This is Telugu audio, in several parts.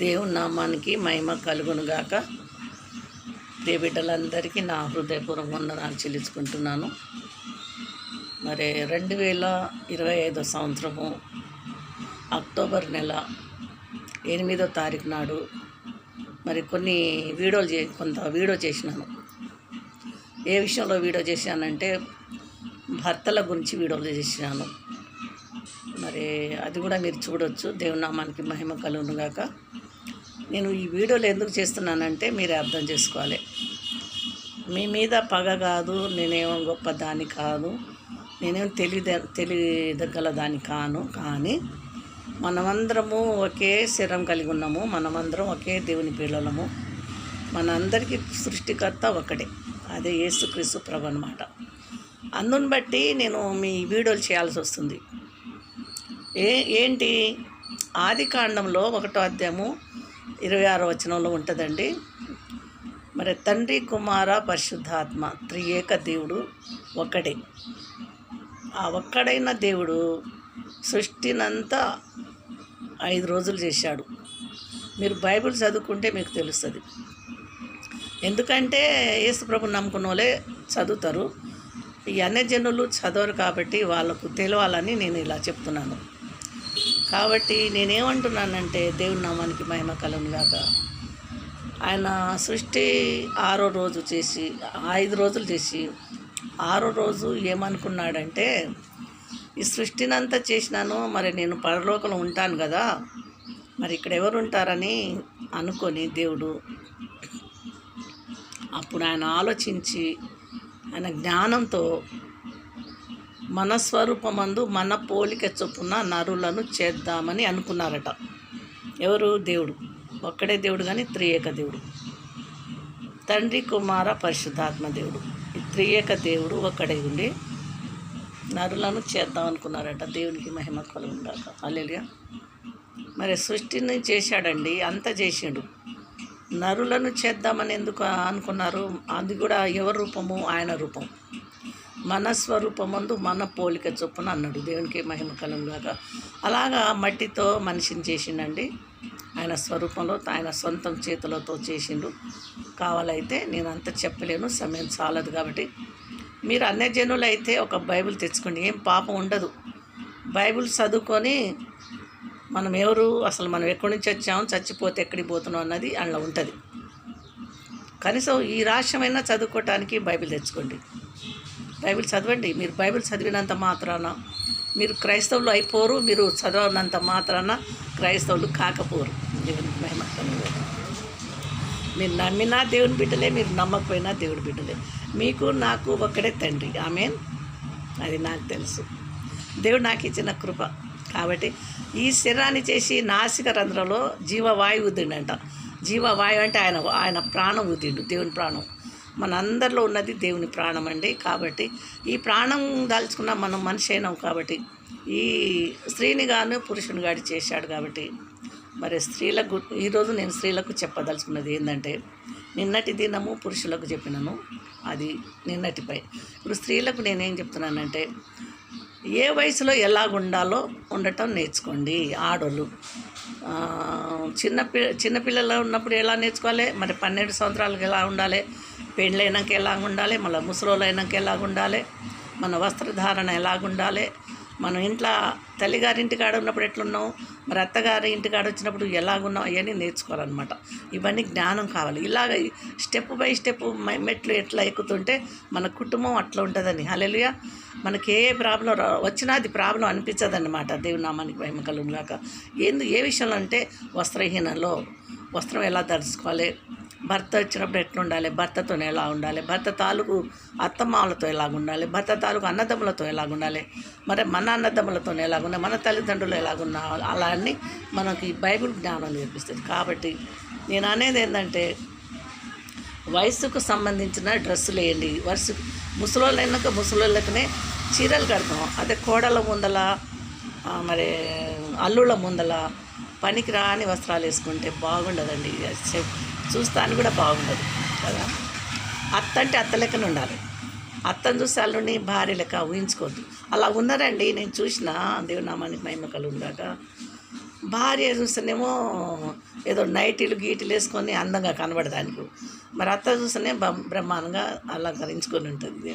దేవుని నామానికి మహిమ కలుగునుగాక. బిడ్డలందరికీ నా హృదయపూర్వక వందనాలు చెల్లించుకుంటున్నాను. మరి 2025 సంవత్సరము అక్టోబర్ నెల 8వ తారీఖు నాడు మరి కొంత వీడియో చేసినాను. ఏ విషయంలో వీడియో చేశానంటే భర్తల గురించి వీడియోలు చేసినాను. మరి అది కూడా మీరు చూడవచ్చు. దేవుని నామానికి మహిమ కలుగునుగాక. నేను ఈ వీడియోలు ఎందుకు చేస్తున్నానంటే మీరే అర్థం చేసుకోవాలి. మీ మీద పగ కాదు, నేనేమో గొప్ప దాన్ని కాదు, నేనేం తెలియదగ్గల దాన్ని కాను. కానీ మనమందరము ఒకే శరీరం కలిగి ఉన్నాము, మనమందరం ఒకే దేవుని పిల్లలము. మనందరికీ సృష్టికర్త ఒకటే, అదే యేసుక్రీస్తు ప్రభు అన్నమాట. అందుని బట్టి నేను మీ వీడియోలు చేయాల్సి వస్తుంది. ఏంటి ఆదికాండంలో 1వ అధ్యాయము 26వ వచనంలో ఉంటుందండి. మరి తండ్రి, కుమార, పరిశుద్ధాత్మ త్రియేక దేవుడు ఒక్కడే. ఆ ఒక్కడైన దేవుడు సృష్టినంతా 5 రోజులు చేశాడు. మీరు బైబిల్ చదువుకుంటే మీకు తెలుస్తుంది. ఎందుకంటే యేసు ప్రభు నమ్ముకున్న వాళ్ళే చదువుతారు. ఈ అన్యజనులు చదవరు కాబట్టి వాళ్ళకు తెలియాలని నేను ఇలా చెప్తున్నాను. కాబట్టి నేనేమంటున్నానంటే దేవుని నామానికి మహిమ కలుగునుగాక. ఆయన సృష్టి 6వ రోజు చేసి 5 రోజులు చేసి 6వ రోజు ఏమనుకున్నాడంటే, ఈ సృష్టినంతా చేసినాను, మరి నేను పరలోకంలో ఉంటాను కదా, మరి ఇక్కడ ఎవరు ఉంటారని అనుకొని దేవుడు అప్పుడు ఆయన ఆలోచించి ఆయన జ్ఞానంతో మన స్వరూపమందు మన పోలిక చొప్పున నరులను చేద్దామని అనుకున్నారట. ఎవరు? దేవుడు. ఒక్కడే దేవుడు, కానీ త్రియేక దేవుడు. తండ్రి, కుమార, పరిశుద్ధాత్మ దేవుడు. ఈ త్రియేక దేవుడు ఒక్కడే ఉండి నరులను చేద్దాం అనుకున్నారట. దేవునికి మహిమ కలుగుగాక. హల్లెలూయా. మరి సృష్టిని చేశాడండి, అంత చేసిండు. నరులను చేద్దామని ఎందుకు అనుకున్నారు? అది కూడా ఎవరి రూపము? ఆయన రూపం. మన స్వరూపమందు మన పోలిక చొప్పున అన్నాడు. దేవునికి మహిమ కలుగుగాక. అలాగా మట్టితో మనిషిని చేసిండండి. ఆయన స్వరూపంలో ఆయన సొంతం చేతులతో చేసిండు. కావాలైతే నేను అంత చెప్పలేను, సమయం చాలదు. కాబట్టి మీరు అన్యజనులు అయితే ఒక బైబిల్ తెచ్చుకోండి, ఏం పాపం ఉండదు. బైబిల్ చదువుకొని మనం ఎవరు, అసలు మనం ఎక్కడి నుంచి వచ్చాము, చచ్చిపోతే ఎక్కడికి పోతున్నాం అన్నది అందులో ఉంటుంది. కనీసం ఈ రాష్ట్రమైనా చదువుకోవటానికి బైబిల్ తెచ్చుకోండి. బైబిల్ చదవండి. మీరు బైబిల్ చదివినంత మాత్రాన మీరు క్రైస్తవులు అయిపోరు, మీరు చదవనంత మాత్రాన క్రైస్తవులు కాకపోరు. దేవుని మహిమ. మీరు నమ్మినా దేవుని బిడ్డలే, మీరు నమ్మకపోయినా దేవుడి బిడ్డలే. మీకు నాకు ఒక్కడే తండ్రి. ఆమేన్. అది నాకు తెలుసు. దేవుడు నాకు ఇచ్చిన కృప. కాబట్టి ఈ శరీరాన్ని చేసి నాసిక రంధ్రంలో జీవవాయువు ఊదిండంట. జీవవాయువు అంటే ఆయన ప్రాణం ఊదిండు, దేవుని ప్రాణం. మన అందరిలో ఉన్నది దేవుని ప్రాణం అండి. కాబట్టి ఈ ప్రాణం దాల్చుకున్న మనం మనిషి అయినాం. కాబట్టి ఈ స్త్రీని గాను పురుషుని గాడి చేశాడు. కాబట్టి మరి స్త్రీలకు ఈరోజు నేను స్త్రీలకు చెప్పదలుచుకున్నది ఏంటంటే, నిన్నటి దినము పురుషులకు చెప్పినాను, అది నిన్నటిపై. ఇప్పుడు స్త్రీలకు నేనేం చెప్తున్నానంటే, ఏ వయసులో ఎలాగుండాలో ఉండటం నేర్చుకోండి. ఆడోళ్ళు చిన్నపిల్లలు ఉన్నప్పుడు ఎలా నేర్చుకోవాలి, మరి 12 సంవత్సరాలకు ఎలా ఉండాలి, పెళ్ళైనాక ఎలాగ ఉండాలి, మళ్ళీ ముసలోళ్ళు అయినాక ఎలాగ ఉండాలి, మన వస్త్రధారణ ఎలాగుండాలి, మనం ఇంట్లో తల్లిగారి ఇంటికాడ ఉన్నప్పుడు ఎట్లున్నాం, మరి అత్తగారి ఇంటికాడ వచ్చినప్పుడు ఎలాగున్నాం, అవన్నీ నేర్చుకోవాలన్నమాట. ఇవన్నీ జ్ఞానం కావాలి. ఇలాగ స్టెప్ బై స్టెప్ మెట్లు ఎట్లా ఎక్కుతుంటే మన కుటుంబం అట్లా ఉంటుందని. హల్లెలూయా. మనకి ఏ ప్రాబ్లం వచ్చినా అది ప్రాబ్లం అనిపించదన్నమాట. దేవుని నామానికి మహిమ కలుగుగాక. ఏ విషయంలో అంటే వస్త్రహీనలో వస్త్రం ఎలా ధరించుకోవాలి, భర్త వచ్చినప్పుడు ఎట్లా ఉండాలి, భర్తతో ఎలా ఉండాలి, భర్త తాలూకు అత్తమామలతో ఎలాగ ఉండాలి, భర్త తాలూకు అన్నదమ్ములతో ఎలాగ ఉండాలి, మరి మన అన్నదమ్ములతో ఎలాగుండాలి, మన తల్లిదండ్రులు ఎలాగున్నా, అలా అన్నీ మనకి బైబిల్ జ్ఞానం నేర్పిస్తుంది. కాబట్టి నేను అనేది ఏంటంటే, వయసుకు సంబంధించిన డ్రెస్సులు వేయండి. ముసలోళ్ళు అయినాక ముసలోళ్ళకనే చీరలు కడతాం. అదే కోడల ముందల, మరి అల్లుళ్ళ ముందల పనికి రాని వస్త్రాలు వేసుకుంటే బాగుండదండి. చూస్తాను కూడా బాగుండదు కదా. అత్త అంటే అత్త లెక్కన ఉండాలి. అత్తను చూసి అల్లుని భార్య లెక్క ఊహించుకోవద్దు. అలా ఉన్నారండి, నేను చూసిన. దేవుని నామానికి మహిమ కలుగుగాక. భార్య చూస్తేనేమో ఏదో నైటీలు గీటీలు వేసుకొని అందంగా కనబడడానికి, మరి అత్త చూస్తేనే బ్రహ్మాండంగా అలంకరించుకొని ఉంటుంది.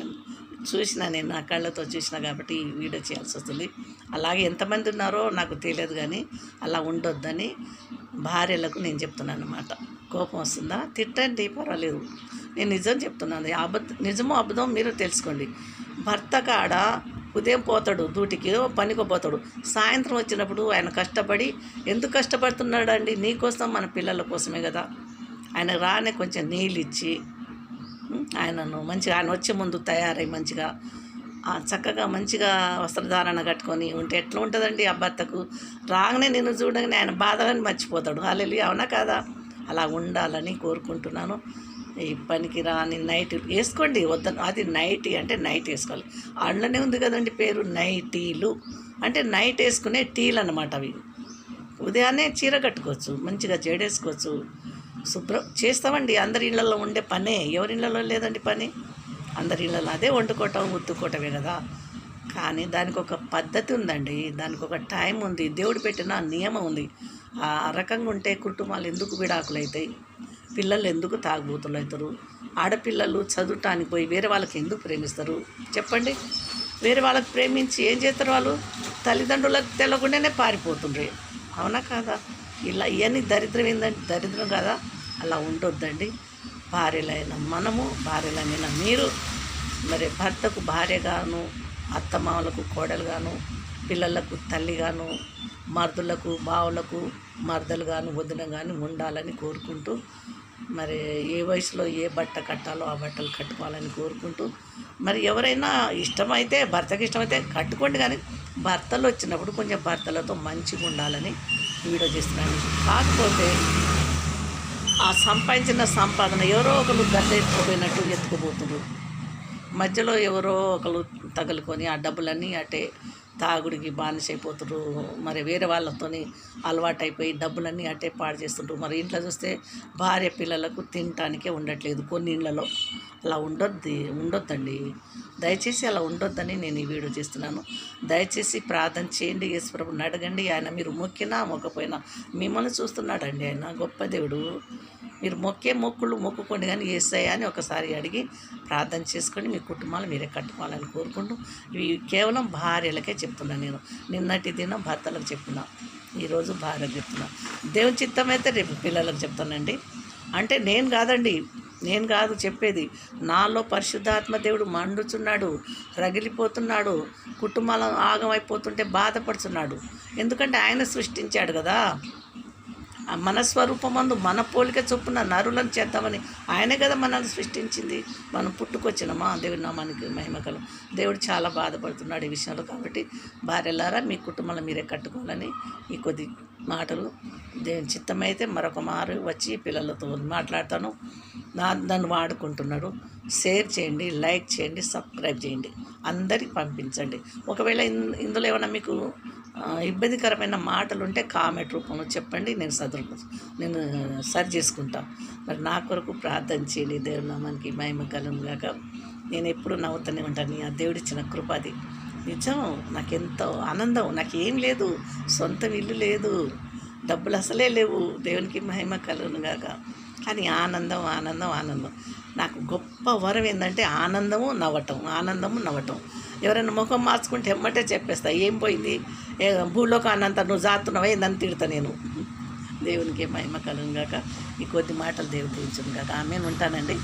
చూసిన నేను నా కళ్ళతో చూసిన కాబట్టి ఈ వీడియో చేయాల్సి వస్తుంది. అలాగే ఎంతమంది ఉన్నారో నాకు తెలియదు, కానీ అలా ఉండొద్దని భార్యలకు నేను చెప్తున్నాను అన్నమాట. కోపం వస్తుందా, తిట్టండి, పర్వాలేదు. నేను నిజం చెప్తున్నాను, నిజమో అబద్ధం మీరు తెలుసుకోండి. భర్త కాడ ఉదయం పోతాడు డ్యూటీకి, పనికి పోతాడు, సాయంత్రం వచ్చినప్పుడు ఆయన కష్టపడి ఎందుకు కష్టపడుతున్నాడండి? నీకోసం, మన పిల్లల కోసమే కదా. ఆయన రానే కొంచెం నీళ్ళు ఇచ్చి ఆయనను మంచిగా, ఆయన వచ్చే ముందు తయారై మంచిగా చక్కగా మంచిగా వస్త్రధారణ కట్టుకొని ఉంటే ఎట్లా ఉంటుందండి ఆ భర్తకు? రాగానే నిన్ను చూడగానే ఆయన బాధలని మర్చిపోతాడు. హల్లెలూయా, అవునా కాదా? అలా ఉండాలని కోరుకుంటున్నాను. ఈ పనికి రాని నైట్ వేసుకోండి, అది నైటీ అంటే నైట్ వేసుకోవాలి. అందులోనే ఉంది కదండి పేరు, నైటీలు అంటే నైట్ వేసుకునే టీలు అన్నమాట అవి. ఉదయాన్నే చీర కట్టుకోవచ్చు, మంచిగా జడేసుకోవచ్చు, శుభ్రం చేస్తామండి. అందరి ఇళ్ళల్లో ఉండే పనే, ఎవరి ఇళ్ళలో లేదండి పని? అందరి ఇళ్ళలో అదే వండుకోవటం ఉత్తుకోవటమే కదా. కానీ దానికి ఒక పద్ధతి ఉందండి, దానికి ఒక టైం ఉంది, దేవుడు పెట్టిన నియమం ఉంది. ఆ రకంగా ఉంటే కుటుంబాలు ఎందుకు విడాకులు అవుతాయి? పిల్లలు ఎందుకు తాగుబోతులు అవుతారు? ఆడపిల్లలు చదువుటానికి పోయి వేరే వాళ్ళకి ఎందుకు ప్రేమిస్తారు చెప్పండి? వేరే వాళ్ళకి ప్రేమించి ఏం చేస్తారు వాళ్ళు? తల్లిదండ్రులకు తెలియకుండానే పారిపోతుండ్రు, అవునా కాదా? ఇలా ఇవన్నీ దరిద్రం ఏందంటే దరిద్రం కదా. అలా ఉండొద్దండి. భార్యలైన మనము, భార్యలైన మీరు, మరి భర్తకు భార్యగాను, అత్తమామలకు కోడలుగాను, పిల్లలకు తల్లిగాను, మర్దులకు బావులకు మర్దలుగాను, వదిన కానీ ఉండాలని కోరుకుంటూ, మరి ఏ వయసులో ఏ బట్ట కట్టాలో ఆ బట్టలు కట్టుకోవాలని కోరుకుంటూ, మరి ఎవరైనా ఇష్టమైతే, భర్తకి ఇష్టమైతే కట్టుకోండి, కానీ భర్తలు వచ్చినప్పుడు కొంచెం భర్తలతో మంచిగా ఉండాలని వీడియో చేస్తున్నాను. కాకపోతే ఆ సంపాదించిన సంపాదన ఎవరో ఒకరు గద్ద ఎత్తుకుపోయినట్టు ఎత్తుకుపోతున్నారు. మధ్యలో ఎవరో ఒకరు తగులుకొని ఆ డబ్బులన్నీ అటే తాగుడికి బానిసైపోతున్నారు. మరి వేరే వాళ్ళతోని అలవాటైపోయి డబ్బులన్నీ అటే పాడు చేస్తుంటారు. మరి ఇంట్లో చూస్తే భార్య పిల్లలకు తినటానికే ఉండట్లేదు కొన్ని ఇళ్లలో. అలా ఉండొద్దండి. దయచేసి అలా ఉండొద్దని నేను ఈ వీడియో చేస్తున్నాను. దయచేసి ప్రార్థన చేయండి, యేసుప్రభుని అడగండి. ఆయన మీరు మొక్కినా మొక్కపోయినా మిమ్మల్ని చూస్తున్నాడండి. ఆయన గొప్ప దేవుడు. మీరు మొక్కులు మొక్కుకోండి, కానీ యేసయ్య అని ఒకసారి అడిగి ప్రార్థన చేసుకొని మీ కుటుంబాలు మీరే కట్టుకోవాలని కోరుకుంటూ, ఇవి కేవలం భార్యలకే చెప్తున్నాను. నేను నిన్నటి దినం భర్తలకు చెప్తున్నా, ఈరోజు భార్యకు చెప్తున్నా. దేవుని చిత్తం అయితే రేపు పిల్లలకు చెప్తానండి. అంటే నేను కాదు చెప్పేది, నాలో పరిశుద్ధాత్మ దేవుడు మండుచున్నాడు, రగిలిపోతున్నాడు, కుటుంబాలు ఆగమైపోతుంటే బాధపడుతున్నాడు. ఎందుకంటే ఆయన సృష్టించాడు కదా. మన స్వరూపమందు మన పోలిక చొప్పున నరులను చేద్దామని ఆయనే కదా మనల్ని సృష్టించింది. మనం పుట్టుకొచ్చినమా? దేవుడి నామానికి మహిమకలు. దేవుడు చాలా బాధపడుతున్నాడు ఈ విషయంలో. కాబట్టి భార్యలారా, మీ కుటుంబంలో మీరే కట్టుకోవాలని ఈ కొద్ది మాటలు, దేవుని చిత్తమైతే మరొక మారు వచ్చి పిల్లలతో మాట్లాడతాను. నన్ను వాడుకుంటున్నాడు. షేర్ చేయండి, లైక్ చేయండి, సబ్స్క్రైబ్ చేయండి, అందరికి పంపించండి. ఒకవేళ ఇందులో ఏమైనా మీకు ఇబ్బందికరమైన మాటలు ఉంటే కామెంట్ రూపంలో చెప్పండి, నేను సరి చేసుకుంటాను. మరి నా కొరకు ప్రార్థన చేయండి. దేవుని నామానికి మహిమ కలుగుగాక. నేను ఎప్పుడు నవ్వుతూనే ఉంటాను. ఆ దేవుడిచ్చిన కృప అది నిజం. నాకెంతో ఆనందం. నాకేం లేదు, సొంత ఇల్లు లేదు, డబ్బులు అసలే లేవు. దేవునికి మహిమ కలుగుగాక. కానీ ఆనందం. నాకు గొప్ప వరం ఏంటంటే ఆనందము నవ్వటం. ఎవరైనా ముఖం మార్చుకుంటే ఎమ్మటే చెప్పేస్తా, ఏం పోయింది, భూలోకాన్నంత నువ్వు జాతున్నావా ఏందని తిడతా నేను. దేవునికి మహిమ కలుగుగాక. ఈ కొద్ది మాటలు దేవుడు తీర్చుగాక. ఆమెను ఉంటానండి.